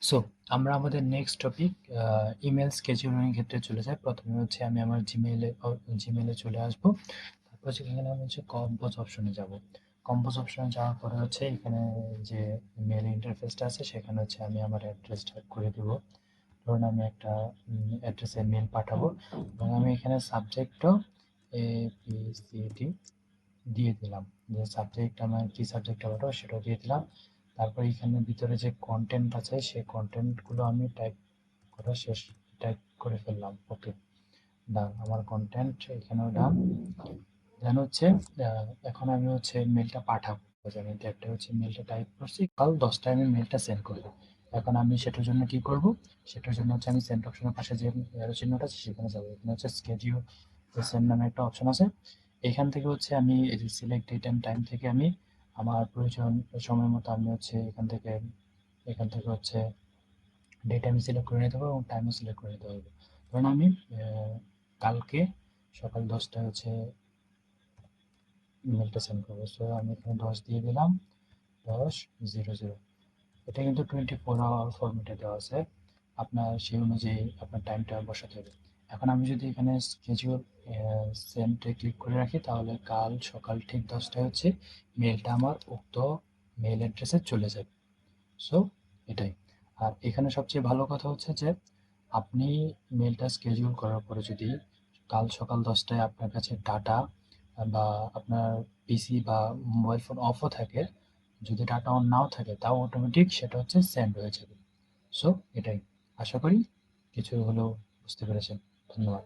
So আমরা আমাদের next topic email scheduling এর ক্ষেত্রে চলে যাই। প্রথমে হচ্ছে আমি আমার জিমেইলে চলে আসবো। তারপর সেখানে আমি হচ্ছে কম্পোজ অপশনে যাব। কম্পোজ অপশনে যাওয়ার পরে হচ্ছে এখানে যে মেল ইন্টারফেসটা আছে সেখানে হচ্ছে আমি আমার অ্যাড্রেসটা করে দেব। ধরুন আমি একটা অ্যাড্রেসে মেল পাঠাবো এবং আমি এখানে সাবজেক্টও ABCD দিয়ে দিলাম। যে সাবজেক্ট আমার কি সাবজেক্টটা পাঠাবো সেটাও দিয়ে দিলাম। তারপর এখানে ভিতরে যে কন্টেন্ট আছে সেই কন্টেন্টগুলো আমি টাইপ করে ফেললাম। ওকে, ডান। আমার কন্টেন্ট এখানেও ডান। দেন হচ্ছে এখন আমি হচ্ছে মেলটা পাঠাবো। আমি একটা হচ্ছে মেলটা টাইপ করছি, কাল 10টায় আমি মেলটা সেন্ড করবো। এখন আমি সেটার জন্য কি করব? সেটার জন্য হচ্ছে আমি সেন্ড অপশনের পাশে যে অ্যারো চিহ্নটা আছে সেখানে যাবো। এখানে হচ্ছে স্কেডিউল সেন্ড নামে একটা অপশন আছে। এখান থেকে হচ্ছে আমি এই যে সিলেক্ট ডেট অ্যান্ড টাইম থেকে আমি আমার প্রয়োজন সময় মতো আমি হচ্ছে এখান থেকে হচ্ছে ডেট আমি সিলেক্ট করে নিতে পারবো এবং টাইমও সিলেক্ট করে নিতে পারবো। ধরুন আমি কালকে সকাল 10টায় হচ্ছে ইমেলটা সেন্ড করবো। সো আমি এখানে 10 দিয়ে দিলাম, 10:00। এটা কিন্তু 24 আওয়ার ফরম্যাটে দেওয়া আছে। আপনার সেই অনুযায়ী আপনার টাইমটা বসাতে হবে। এখন আমি যদি এখানে স্কেডিউল সেন্ডে ক্লিক করে রাখি তাহলে কাল সকাল ঠিক 10টায় হচ্ছে মেলটা আমার উক্ত মেল অ্যাড্রেসে চলে যাবে। সো এটাই। আর এখানে সবচেয়ে ভালো কথা হচ্ছে যে আপনি মেলটা স্কেডিউল করার পরে যদি কাল সকাল 10টায় আপনার কাছে ডাটা বা আপনার পিসি বা মোবাইল ফোন অফও থাকে, যদি ডাটা অন নাও থাকে তাও অটোমেটিক সেটা হচ্ছে সেন্ড হয়ে যাবে। সো এটাই। আশা করি কিছু হলেও বুঝতে পেরেছেন। ধন্যবাদ।